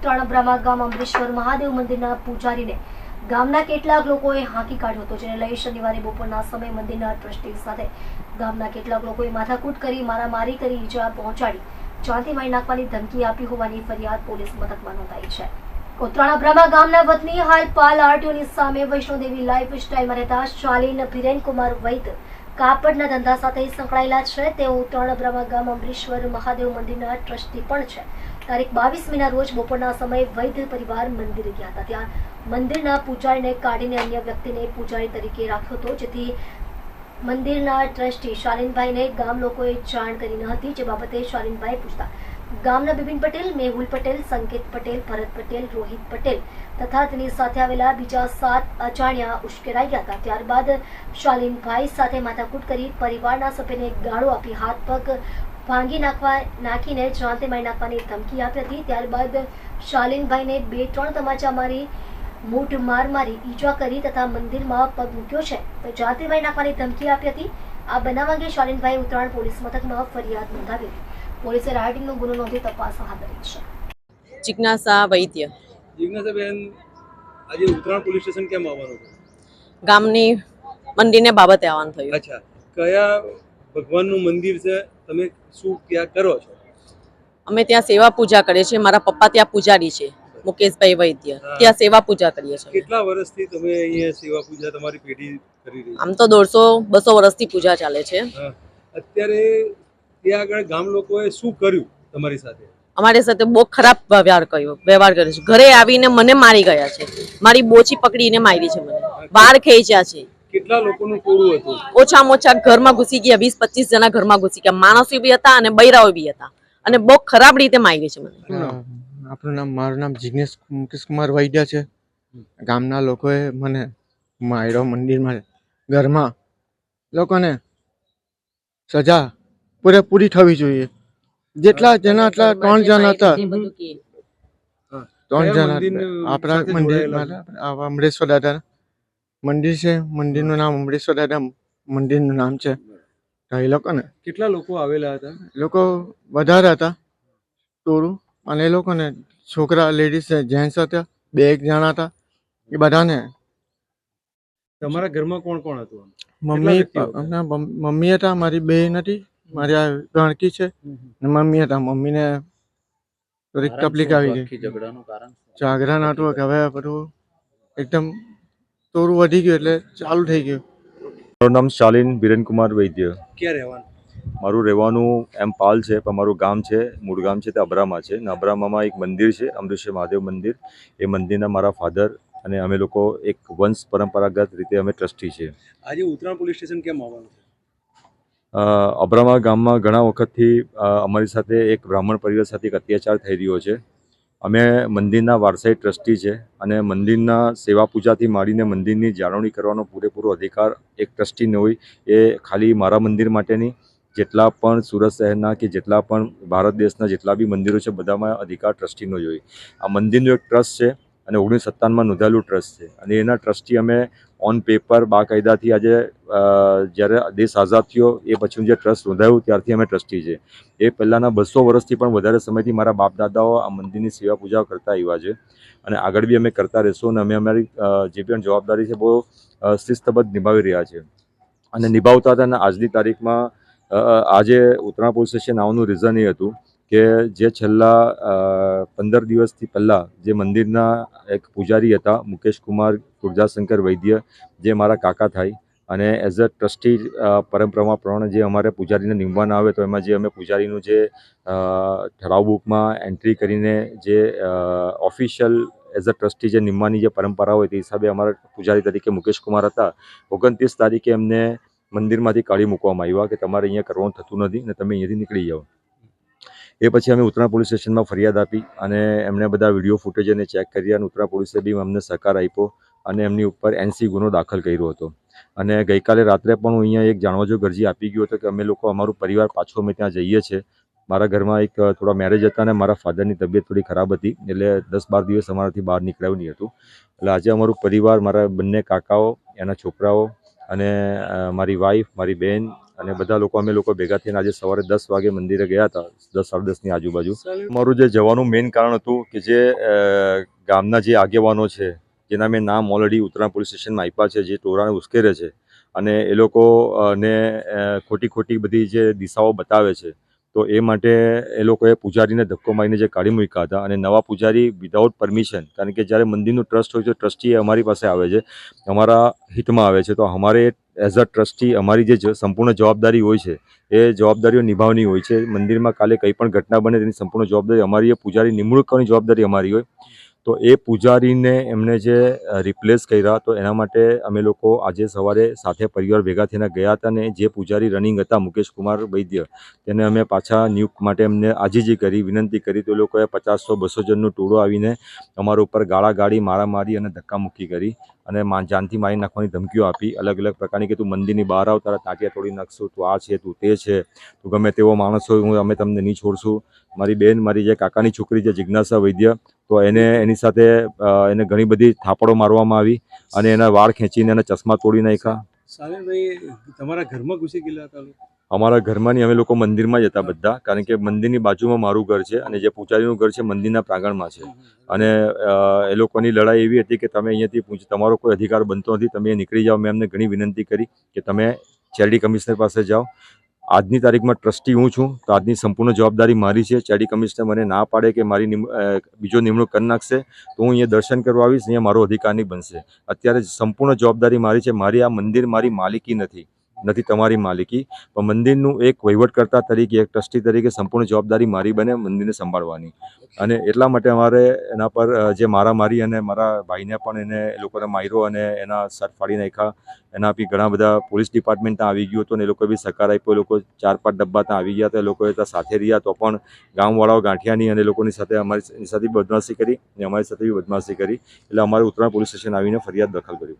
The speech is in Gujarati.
ઉત્તરાયણ બ્રહ્મા ગામ અમરેશ્વર મહાદેવ મંદિરના પૂજારીને ગામના કેટલાક લોકોએ હાંકી કાઢ્યો હતો, જેને લઈ શનિવારે બપોરના સમયે મંદિરના ટ્રસ્ટી સાથે ગામના કેટલાક લોકોએ માથાકૂટ કરી મારામારી કરી ઈજા પહોંચાડી જાનથી મારી નાખવાની ધમકી આપી હોવાની ફરિયાદ પોલીસ મથકમાં નોંધાઈ છે. ઉત્તરાયણ બ્રહ્મા ગામના વતની હાલ પાલ આરટીઓની સામે વૈષ્ણોદેવી લાઈફ સ્ટાઈલમાં રહેતા શાલીન હિરેનકુમાર વૈદ કાપડના ધંધા સાથે સંકળાયેલા છે. તેઓ ઉત્તરાયણ બ્રહ્મા ગામ અમરેશ્વર મહાદેવ મંદિરના ટ્રસ્ટી પણ છે. તારીખ 22 મેના રોજ બપોરના સમયે વૈદ પરિવાર મંદિરે ગયા હતા. ત્યાં મંદિરના પૂજારીને કાઢીને અન્ય વ્યક્તિને પૂજારી તરીકે રાખ્યો હતો, જેથી મંદિરના ટ્રસ્ટી શાલીનભાઈને ગામ લોકોએ જાણ કરી ન હતી. જે બાબતે શાલીનભાઈ પૂછતા ગામના બિપિન પટેલ, મેહુલ પટેલ, સંકેત પટેલ, ભરત પટેલ, રોહિત પટેલ તથા તેની સાથે આવેલા બીજા 7 અજાણ્યા ઉશ્કેરાઈ ગયા હતા. ત્યારબાદ શાલીનભાઈ સાથે માથાકૂટ કરી પરિવારના સભ્યને ગાળો આપી હાથ પગ ભાંગી નાખીને જાનથી મારી નાખવાની ધમકી આપી હતી. ત્યારબાદ શાલીનભાઈને 2-3 તમાચા મારી મૂઠ માર મારી ઈજા કરી તથા મંદિરમાં પગ મૂક્યો છે તો જાનથી મારી નાખવાની ધમકી આપી હતી. આ બનાવ અંગે શાલીનભાઈ ઉત્તરાયણ પોલીસ મથકમાં ફરિયાદ નોંધાવી હતી. પોલીસે રાઇડિંગનો ગુનો નોંધી તપાસ હાથ ધરી છે. જિજ્ઞાસા વૈદ્ય. જિજ્ઞાસાબેન, આજે ઉત્તરાયણ પોલીસ સ્ટેશન કેમ આવવાનું હતું? ગામની મંદિરને બાબતે આવવાનું થયું. અચ્છા, કયા ભગવાનનું મંદિર છે? તમે શું ત્યાં કરો છો? અમે ત્યાં સેવા પૂજા કરીએ છીએ. મારા પપ્પા ત્યાં પૂજારી છે, મુકેશભાઈ વૈદ્ય. ત્યાં સેવા પૂજા કરીએ છીએ. કેટલા વર્ષથી તમે અહીંયા સેવા પૂજા તમારી પેઢી કરી રહી છે? આમ તો 150-200 વર્ષથી પૂજા ચાલે છે. અત્યારે ત્યાં આગળ ગામ લોકોએ શું કર્યું તમારી સાથે? અમારી સાથે બહુ ખરાબ વ્યવહાર કર્યો છે. ઘરે આવીને મને મારી ગયા છે. મારી બોચી પકડીને મારી છે, મને વાળ ખેંચ્યા છે. કેટલા લોકોનું ટોળું હતું? ઓછામાં ઓછા ઘરમાં ઘૂસી ગયા 20-25 જણા ઘરમાં ઘૂસી ગયા. માણસો બી હતા અને બૈરાઓ બી હતા અને બહુ ખરાબ રીતે મારી છે મને. મારું નામ જિગ્નેશ મુકેશ કુમાર વૈદ્ય છે. ગામના લોકોએ મને માર્યો મંદિરમાં. ઘરમાં લોકોને સજા પૂરેપૂરી થવી જોઈએ. જેટલા જણા હતા 3 જણા હતા. 3 જણા આપણા મંદિરમાં અમરેશ્વર દાદા મંદિર છે. મંદિરનું નામ અમરેશ્વર દાદા મંદિરનું નામ છે. એ લોકોને કેટલા લોકો આવેલા હતા? લોકો વધારે હતા ટોળું, અને એ લોકોને છોકરા, લેડીઝ, જેન્ટ્સ હતા. 2 જણા હતા. એ બધાને. તમારા ઘરમાં કોણ કોણ હતું? મમ્મી હતા, મારી બહેન હતી, મારી આ ગણકી છે ને મમ્મી હતા. મમ્મીને થોડીક તકલીફ આવી ગઈ. ઝઘડા નતું કે હવે બધું એકદમ તોરું વધી ગયું એટલે ચાલુ થઈ ગયું. મારું નામ શાલીન હિરેનકુમાર વૈદ્ય. ક્યાં રહેવાનું? મારું રહેવાનું એમ પાલ છે, પણ મારું ગામ છે, મૂળ ગામ છે તે અબ્રામા છે. ને અબ્રામામાં એક મંદિર છે, અમરેશ્વર મહાદેવ મંદિર. એ મંદિરના મારા ફાધર અને અમે લોકો એક વંશ પરંપરાગત રીતે અમે ટ્રસ્ટી છે. આજે ઉત્તરાયણ પોલીસ સ્ટેશન કેમ આવવાનું? અબ્રામા ગામમાં ઘણા વખતથી અમારી સાથે એક બ્રાહ્મણ પરિવાર સાથે એક અત્યાચાર થઈ રહ્યો છે. અમે મંદિરના વારસાઈ ટ્રસ્ટી છે અને મંદિરના સેવા પૂજાથી માંડીને મંદિરની જાળવણી કરવાનો પૂરેપૂરો અધિકાર એક ટ્રસ્ટીને હોય. એ ખાલી મારા મંદિર માટે નહીં, જેટલા પણ સુરત શહેરના કે જેટલા પણ ભારત દેશના જેટલા બી મંદિરો છે બધામાં અધિકાર ટ્રસ્ટીનો જ હોય. આ મંદિરનું એક ટ્રસ્ટ છે અને 1957માં નોંધાયેલું ટ્રસ્ટ છે અને એના ટ્રસ્ટી અમે ઓન પેપર બાકાયદાથી આજે જ્યારે દેશ આઝાદ થયો એ પછીનું જે ટ્રસ્ટ નોંધાયું ત્યારથી અમે ટ્રસ્ટી છે. એ પહેલાંના 200 વર્ષથી પણ વધારે સમયથી મારા બાપ દાદાઓ આ મંદિરની સેવા પૂજા કરતા આવ્યા છે અને આગળ બી અમે કરતા રહીશું. અને અમે અમારી જે પણ જવાબદારી છે બહુ શિસ્તબદ્ધ નિભાવી રહ્યા છે અને નિભાવતા હતા. અને આજની તારીખમાં આજે ઉત્તરાયણ પોલીસ સ્ટેશન આવવાનું રીઝન એ હતું કે જે છેલ્લા 15 દિવસથી પહેલાં જે મંદિરના એક પૂજારી હતા મુકેશ કુમાર ગુરજાશંકર વૈદ્ય, જે મારા કાકા થાય અને એઝ અ ટ્રસ્ટી પરંપરામાં પ્રમાણે જે અમારે પૂજારીને નિમવાના આવે તો એમાં જે અમે પૂજારીનું જે ઠરાવ બુકમાં એન્ટ્રી કરીને જે ઓફિશિયલ એઝ અ ટ્રસ્ટી જે નિમવાની જે પરંપરા હોય તે હિસાબે અમારા પૂજારી તરીકે મુકેશ કુમાર હતા. 29 તારીખે એમને મંદિરમાંથી કાઢી મૂકવામાં આવ્યા કે તમારે અહીંયા કરવાનું થતું નથી અને તમે અહીંયાથી નીકળી જાઓ. એ પછી અમે ઉત્તરાયણ પોલીસ સ્ટેશનમાં ફરિયાદ આપી અને એમણે બધા વિડીયો ફૂટેજ અને ચેક કર્યા અને ઉત્તરાયણ પોલીસે બી અમને સહકાર આપ્યો અને એમની ઉપર NC ગુનો દાખલ કર્યો હતો. અને ગઈકાલે રાત્રે પણ હું અહીંયા એક જાણવા જો અરજી આપી ગયો હતો કે અમે લોકો અમારું પરિવાર પાછો અમે ત્યાં જઈએ છીએ. મારા ઘરમાં એક થોડા મેરેજ હતા અને મારા ફાધરની તબિયત થોડી ખરાબ હતી એટલે 10-12 દિવસ અમારાથી બહાર નીકળાયું નહીં હતું. એટલે આજે અમારું પરિવાર, મારા બંને કાકાઓ, એના છોકરાઓ અને મારી વાઈફ, મારી બહેન અને બધા લોકો અમે લોકો ભેગા થઈને આજે સવારે 10 વાગે મંદિરે ગયા હતા, 10-10:30ની આજુબાજુ. અમારું જે જવાનું મેઇન કારણ હતું કે જે ગામના જે આગેવાનો છે જેના મેં નામ ઓલરેડી ઉત્તરાયણ પોલીસ સ્ટેશનમાં આપ્યા છે, જે ટોળાને ઉશ્કેરે છે અને એ લોકોને ખોટી બધી જે દિશાઓ બતાવે છે, તો એ માટે એ લોકોએ પૂજારીને ધક્કો મારીને જે કાઢી મૂક્યા હતા અને નવા પૂજારી વિધાઉટ પરમિશન, કારણ કે જ્યારે મંદિરનું ટ્રસ્ટ હોય છે, ટ્રસ્ટી અમારી પાસે આવે છે, અમારા હિતમાં આવે છે, તો અમારે એઝ અ ટ્રસ્ટી અમારી જે સંપૂર્ણ જવાબદારી હોય છે એ જવાબદારીઓ નિભાવવાની હોય છે. મંદિરમાં કાલે કંઈ પણ ઘટના બને તેની સંપૂર્ણ જવાબદારી અમારી, એ પૂજારી નિમણૂક કરવાની જવાબદારી અમારી હોય. તો એ પૂજારીને એમને જે રિપ્લેસ કર્યા, તો એના માટે અમે લોકો આજે સવારે સાથે પરિવાર ભેગા થઈને ગયા હતા, અને જે પૂજારી રનિંગ હતા મુકેશ કુમાર વૈદ્ય, તેને અમે પાછા નિયુક્ત માટે એમને આજીજી કરી, વિનંતી કરી. તો એ લોકોએ 50-100-200 જણનું ટોળું આવીને અમારા ઉપર ગાળાગાળી, મારામારી અને ધક્કામુક્કી કરી અને જાનથી મારી નાખવાની ધમકીઓ આપી, અલગ અલગ પ્રકારની, કે તું મંદિરની બહાર આવ, તારા તાંટિયા તોડી નાખશું, તું આ છે, તું તે છે, તું ગમે તેવો માણસ હોય, અમે તમને નહીં છોડશું. મારી બેન, મારી જે કાકાની છોકરી છે જિજ્ઞાસા વૈદ્ય, તો એની સાથે એને ઘણી બધી થાપડો મારવામાં આવી અને એના વાળ ખેંચીને એના ચશ્મા તોડી નાખ્યા. સાલેનભાઈ, તમારા ઘરમાં ઘૂસી ગયેલા હતા લોકો? અમારા ઘરમાં નહીં, અમે લોકો મંદિરમાં જ હતા બધા, કારણ કે મંદિરની બાજુમાં મારું ઘર છે અને જે પૂજારીનું ઘર છે મંદિરના પ્રાંગણમાં છે. અને એ લોકોની લડાઈ એવી હતી કે તમે અહીંયાથી તમારો કોઈ અધિકાર બનતો નથી, તમે નીકળી જાઓ. મેં એમને ઘણી વિનંતી કરી કે તમે ચેરિટી કમિશનર પાસે જાઓ. આજની તારીખમાં ટ્રસ્ટી હું છું, તો આજની સંપૂર્ણ જવાબદારી મારી છે. ચેરિટી કમિશનર મને ના પાડે કે મારી બીજો નિમણૂક કરી નાખશે, તો હું અહીંયા દર્શન કરવા આવીશ, અહીંયા મારો અધિકાર નહીં બનશે. અત્યારે સંપૂર્ણ જવાબદારી મારી છે. મારી આ મંદિર મારી માલિકી નથી તમારી માલિકી, પણ મંદિરનું એક વહીવટકર્તા તરીકે, એક ટ્રસ્ટી તરીકે સંપૂર્ણ જવાબદારી મારી બને મંદિરને સંભાળવાની. અને એટલા માટે અમારે એના પર જે મારામારી, અને મારા ભાઈને પણ એને એ લોકોને માર્યો અને એના શર્ટ ફાડી નાખ્યા. એના બી ઘણા બધા પોલીસ ડિપાર્ટમેન્ટ ત્યાં આવી ગયું હતું અને એ લોકોએ બી સહકાર આપ્યો. એ લોકો 4-5 ડબ્બા ત્યાં આવી ગયા હતા, એ લોકોએ ત્યાં સાથે રહ્યા, તો પણ ગામવાળાઓ ગાંઠિયા નહીં અને એ લોકોની સાથે અમારી સાથે બદમાશી કરી અને અમારી સાથે બી બદમાશી કરી. એટલે અમારે ઉત્તરાયણ પોલીસ સ્ટેશન આવીને ફરિયાદ દાખલ કરી.